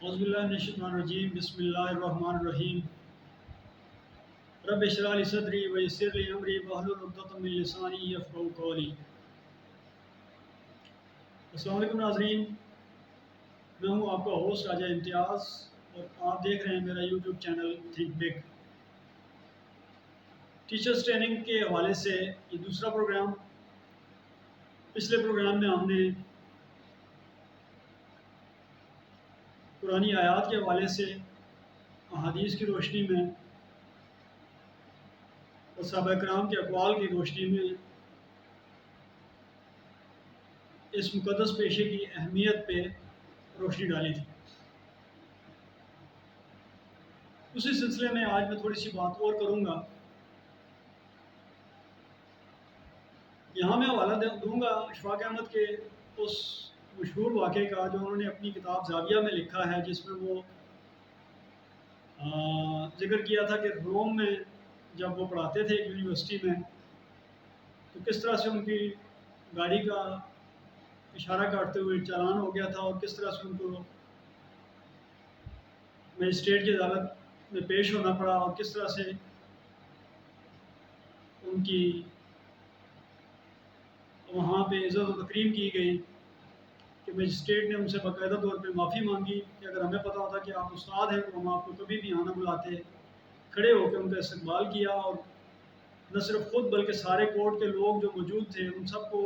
اعوذ باللہ من الشیطان الرجیم بسم اللہ الرحمن الرحیم رب اشرح لی صدری ویسر لی امری واحلل عقدۃ من لسانی یفقہوا قولی۔ السلام علیکم ناظرین، میں ہوں آپ کا ہوسٹ راجہ امتیاز اور آپ دیکھ رہے ہیں میرا YouTube channel think big. Teachers training کے حوالے سے یہ دوسرا پروگرام۔ پچھلے پروگرام میں ہم نے قرآنی آیات کے حوالے سے احادیث کی روشنی میں اور صحابہ کرام کے اقوال کی روشنی میں اس مقدس پیشے کی اہمیت پہ روشنی ڈالی تھی۔ اسی سلسلے میں آج میں تھوڑی سی بات اور کروں گا۔ یہاں میں حوالہ دوں گا اشفاق احمد کے اس مشہور واقعے کا جو انہوں نے اپنی کتاب زاویہ میں لکھا ہے، جس میں وہ ذکر کیا تھا کہ روم میں جب وہ پڑھاتے تھے یونیورسٹی میں، تو کس طرح سے ان کی گاڑی کا اشارہ کاٹتے ہوئے چالان ہو گیا تھا، اور کس طرح سے ان کو مجسٹریٹ کی عدالت میں پیش ہونا پڑا، اور کس طرح سے ان کی وہاں پہ عزت و تکریم کی گئی کہ مجسٹریٹ نے ان سے باقاعدہ طور پہ معافی مانگی کہ اگر ہمیں پتہ ہوتا کہ آپ استاد ہیں تو ہم آپ کو کبھی بھی آنا بلاتے۔ کھڑے ہو کے ان کا استقبال کیا، اور نہ صرف خود بلکہ سارے کورٹ کے لوگ جو موجود تھے ان سب کو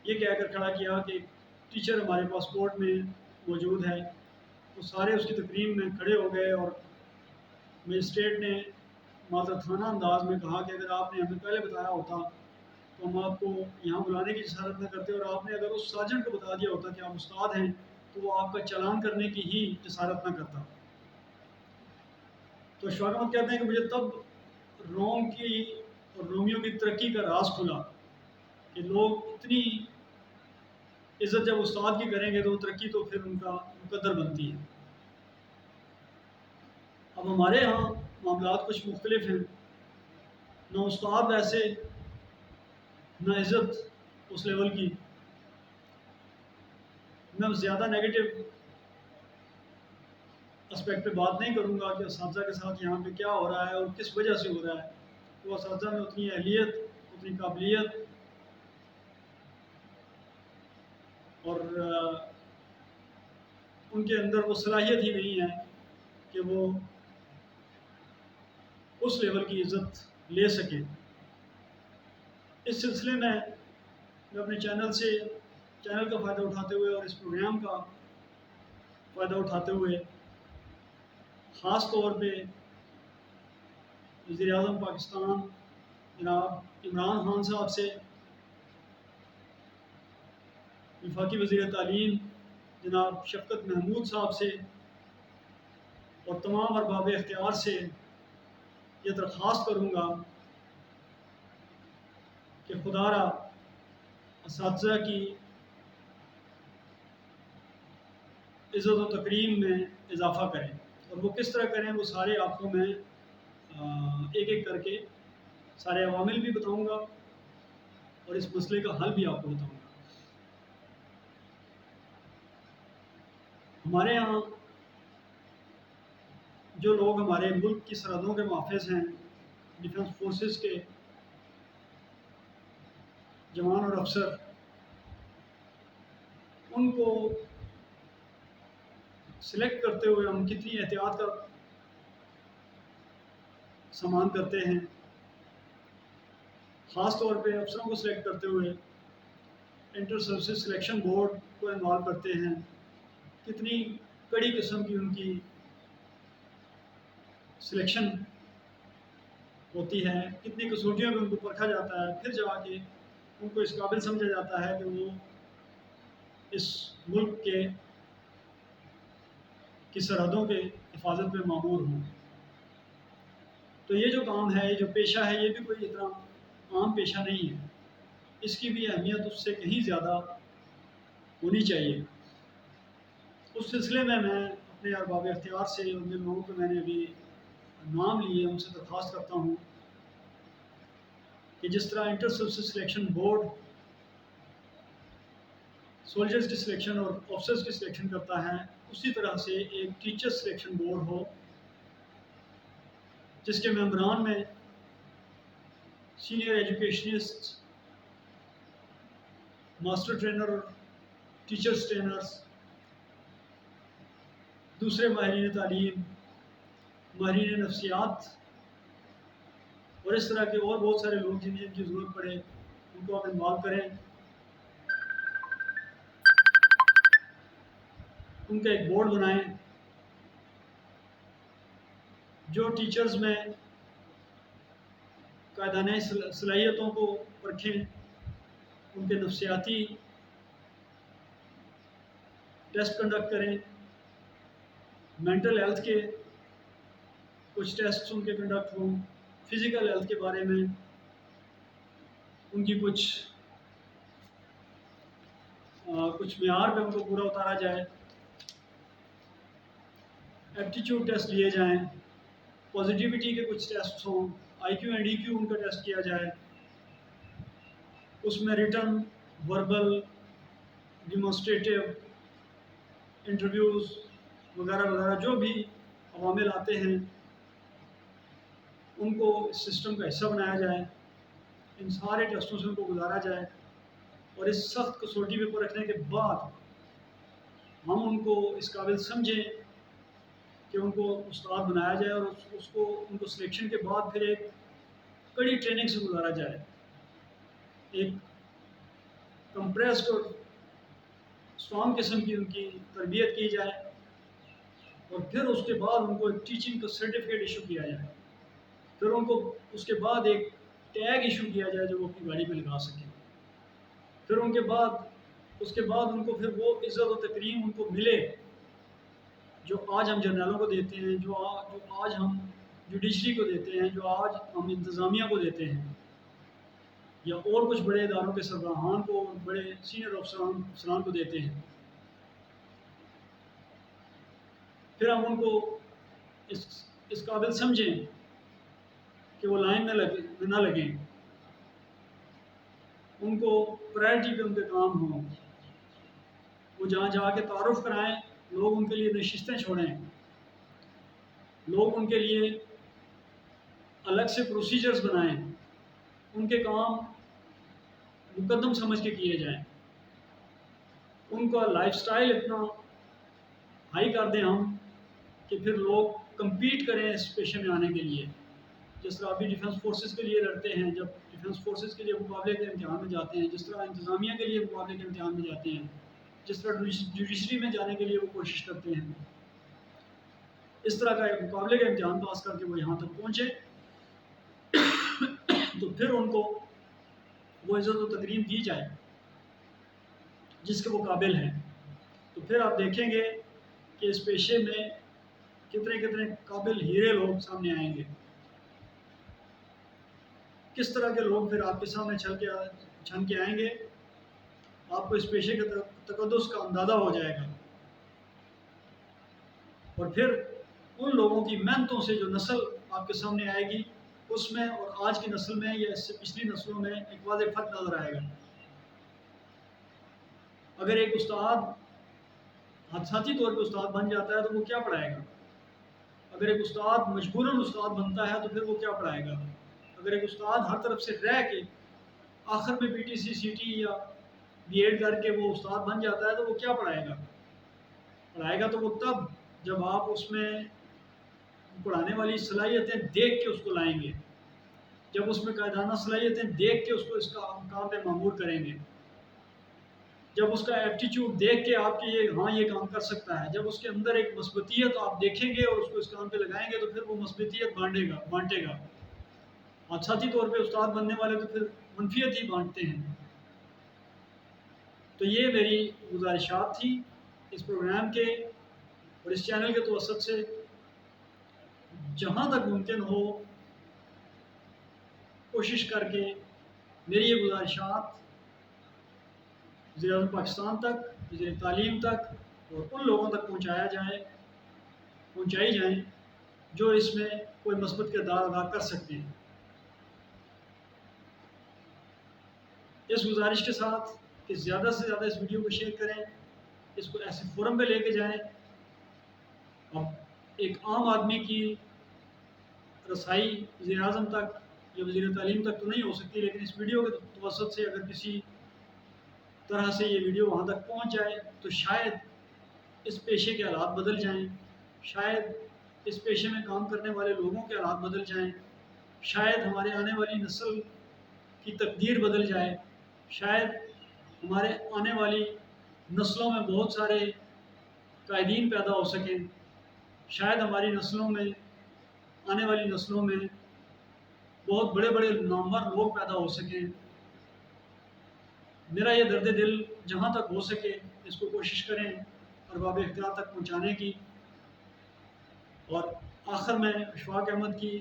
یہ کہہ کر کھڑا کیا کہ ٹیچر ہمارے پاس کورٹ میں موجود ہے۔ وہ سارے اس کی تقریب میں کھڑے ہو گئے، اور مجسٹریٹ نے معذرتانہ انداز میں کہا کہ اگر آپ نے ہمیں پہلے بتایا ہوتا تو ہم آپ کو یہاں بلانے کی جسارت نہ کرتے، اور آپ نے اگر اس سارجنٹ کو بتا دیا ہوتا کہ آپ استاد ہیں تو وہ آپ کا چالان کرنے کی ہی جسارت نہ کرتا۔ تو اشفاق احمد کہتے ہیں کہ مجھے تب روم کی اور رومیوں کی ترقی کا راز کھلا کہ لوگ اتنی عزت جب استاد کی کریں گے تو ترقی تو پھر ان کا مقدر بنتی ہے۔ اب ہمارے ہاں معاملات کچھ مختلف ہیں، نہ استاد ویسے نہ عزت اس لیول کی۔ میں زیادہ نیگیٹو اسپیکٹ پہ بات نہیں کروں گا کہ اساتذہ کے ساتھ یہاں پہ کیا ہو رہا ہے اور کس وجہ سے ہو رہا ہے۔ وہ اساتذہ میں اتنی اہلیت، اتنی قابلیت اور ان کے اندر وہ صلاحیت ہی نہیں ہے کہ وہ اس لیول کی عزت لے سکیں۔ اس سلسلے میں اپنے چینل کا فائدہ اٹھاتے ہوئے اور اس پروگرام کا فائدہ اٹھاتے ہوئے خاص طور پہ وزیر اعظم پاکستان جناب عمران خان صاحب سے، وفاقی وزیر تعلیم جناب شفقت محمود صاحب سے اور تمام ارباب اختیار سے یہ درخواست کروں گا کہ خدا را اساتذہ کی عزت و تکریم میں اضافہ کریں، اور وہ کس طرح کریں وہ سارے آپ کو میں ایک ایک کر کے سارے عوامل بھی بتاؤں گا اور اس مسئلے کا حل بھی آپ کو بتاؤں گا۔ ہمارے ہاں جو لوگ ہمارے ملک کی سرحدوں کے محافظ ہیں، ڈیفنس فورسز کے جوان اور افسر، ان کو سلیکٹ کرتے ہوئے ہم کتنی احتیاط کا سامان کرتے ہیں، خاص طور پہ افسروں کو سلیکٹ کرتے ہوئے انٹر سروسز سلیکشن بورڈ کو انوالو کرتے ہیں، کتنی کڑی قسم کی ان کی سلیکشن ہوتی ہے، کتنی کسوٹیوں میں ان کو پرکھا جاتا ہے، پھر جا کے ان کو اس قابل سمجھا جاتا ہے کہ وہ اس ملک کی سرحدوں کے حفاظت میں مامور ہوں۔ تو یہ جو کام ہے، یہ جو پیشہ ہے، یہ بھی کوئی اتنا عام پیشہ نہیں ہے، اس کی بھی اہمیت اس سے کہیں زیادہ ہونی چاہیے۔ اس سلسلے میں اپنے ارباب اختیار سے اور جن لوگوں کو میں نے ابھی نام لیے ان سے درخواست کرتا ہوں کہ جس طرح Inter Services Selection Board soldiers کی سلیکشن اور آفسرز کی سلیکشن کرتا ہے، اسی طرح سے ایک ٹیچر سلیکشن بورڈ ہو جس کے ممبران میں senior educationist, master trainer, teachers trainers, دوسرے ماہرین تعلیم، ماہرین نفسیات اور اس طرح کے اور بہت سارے لوگ جن کی ضرورت پڑے ان کو آپ انوالو کریں، ان کا ایک بورڈ بنائیں جو ٹیچرز میں قائدانہ صلاحیتوں کو پرکھیں، ان کے نفسیاتی ٹیسٹ کنڈکٹ کریں، مینٹل ہیلتھ کے کچھ ٹیسٹ ان کے کنڈکٹ ہوں، فزیکل ہیلتھ کے بارے میں ان کی کچھ معیار پہ ان کو پورا اتارا جائے، ایپٹیچیوڈ ٹیسٹ لیے جائیں، پازیٹیوٹی کے کچھ ٹیسٹ ہوں، آئی کیو اینڈ ای کیو ان کا ٹیسٹ کیا جائے، اس میں ریٹن، وربل، ڈیمونسٹریٹو، انٹرویوز وغیرہ وغیرہ جو بھی عوامل آتے ہیں ان کو اس سسٹم کا حصہ بنایا جائے، ان سارے ٹیسٹوں سے ان کو گزارا جائے اور اس سخت کسوٹی پہ پرکھنے کے بعد ہم ان کو اس قابل سمجھیں کہ ان کو استاد بنایا جائے اور اس کو ان کو سلیکشن کے بعد پھر ایک کڑی ٹریننگ سے گزارا جائے، ایک کمپریسڈ اور اسٹرانگ قسم کی ان کی تربیت کی جائے اور پھر اس کے بعد ان کو ایک ٹیچنگ کا سرٹیفکیٹ ایشو کیا جائے، پھر ان کو اس کے بعد ایک ٹیگ ایشو کیا جائے جو وہ اپنی گاڑی پہ لگا سکیں، پھر اس کے بعد ان کو پھر وہ عزت و تکریم ان کو ملے جو آج ہم جرنیلوں کو دیتے ہیں، جو آج ہم جوڈیشری کو دیتے ہیں، جو آج ہم انتظامیہ کو دیتے ہیں یا اور کچھ بڑے اداروں کے سربراہان کو، بڑے سینئر افسران کو دیتے ہیں۔ پھر ہم ان کو اس قابل سمجھیں کہ وہ لائن میں نہ لگیں، ان کو پرائرٹی پہ ان کے کام ہوں، وہ جہاں جا کے تعارف کرائیں، لوگ ان کے لیے نشستیں چھوڑیں، لوگ ان کے لیے الگ سے پروسیجرز بنائیں، ان کے کام مقدم سمجھ کے کیے جائیں، ان کا لائف سٹائل اتنا ہائی کر دیں ہم کہ پھر لوگ کمپیٹ کریں اس پیشے میں آنے کے لیے، جس طرح ابھی ڈیفنس فورسز کے لیے لڑتے ہیں، جب ڈیفنس فورسز کے لیے مقابلے کے امتحان میں جاتے ہیں، جس طرح انتظامیہ کے لیے مقابلے کے امتحان میں جاتے ہیں، جس طرح جوڈیشری میں جانے کے لیے وہ کوشش کرتے ہیں، اس طرح کا ایک مقابلے کا امتحان پاس کر کے وہ یہاں تک پہنچے تو پھر ان کو وہ عزت و تکریم دی جائے جس کے وہ قابل ہیں، تو پھر آپ دیکھیں گے کہ اس پیشے میں کتنے کتنے قابل ہیرے لوگ سامنے آئیں گے، کس طرح کے لوگ پھر آپ کے سامنے چھن کے آئیں گے، آپ کو اس پیشے کے تقدس کا اندازہ ہو جائے گا، اور پھر ان لوگوں کی محنتوں سے جو نسل آپ کے سامنے آئے گی اس میں اور آج کی نسل میں یا اس سے پچھلی نسلوں میں ایک واضح فرق نظر آئے گا۔ اگر ایک استاد حادثاتی طور پہ استاد بن جاتا ہے تو وہ کیا پڑھائے گا؟ اگر ایک استاد مجبوراً استاد بنتا ہے تو پھر وہ کیا پڑھائے گا؟ اگر ایک استاد ہر طرف سے رہ کے آخر میں P T C, C T یا بی ایڈ کر کے وہ استاد بن جاتا ہے تو وہ کیا پڑھائے گا؟ پڑھائے گا تو وہ تب جب آپ اس میں پڑھانے والی صلاحیتیں دیکھ کے اس کو لائیں گے، جب اس میں قائدانہ صلاحیتیں دیکھ کے اس کو اس کا کام پہ مامور کریں گے، جب اس کا ایپٹیچیوڈ دیکھ کے آپ کی یہ کام کر سکتا ہے، جب اس کے اندر ایک مثبتیت آپ دیکھیں گے اور اس کو اس کام پہ لگائیں گے تو پھر وہ مثبتیت بانٹے گا۔ حادثاتی طور پہ استاد بننے والے تو پھر منفیت ہی بانٹتے ہیں۔ تو یہ میری گزارشات تھی اس پروگرام کے اور اس چینل کے توسط سے، جہاں تک ممکن ہو کوشش کر کے میری یہ گزارشات وزیر اعظم پاکستان تک، وزیر تعلیم تک اور ان لوگوں تک پہنچائی جائیں جو اس میں کوئی مثبت کردار ادا کر سکتے ہیں۔ اس گزارش کے ساتھ کہ زیادہ سے زیادہ اس ویڈیو کو شیئر کریں، اس کو ایسے فورم پہ لے کے جائیں۔ اب ایک عام آدمی کی رسائی وزیر اعظم تک یا وزیر تعلیم تک تو نہیں ہو سکتی، لیکن اس ویڈیو کے توسط سے اگر کسی طرح سے یہ ویڈیو وہاں تک پہنچ جائے تو شاید اس پیشے کے حالات بدل جائیں، شاید اس پیشے میں کام کرنے والے لوگوں کے حالات بدل جائیں، شاید ہمارے آنے والی نسل کی تقدیر بدل جائے، شاید ہمارے آنے والی نسلوں میں بہت سارے قائدین پیدا ہو سکیں، شاید ہماری نسلوں میں آنے والی نسلوں میں بہت بڑے بڑے نامور لوگ پیدا ہو سکیں۔ میرا یہ درد دل جہاں تک ہو سکے اس کو کوشش کریں ارباب اختیار تک پہنچانے کی۔ اور آخر میں اشفاق احمد کی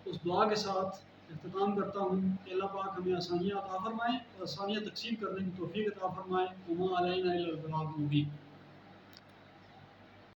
اس دعا کے ساتھ اختتام کرتا ہوں کہ اللہ پاک ہمیں آسانیاں عطا فرمائیں اور آسانیاں تقسیم کرنے کی توفیق عطا فرمائیں۔ وما علینا الا البلاغ المبین۔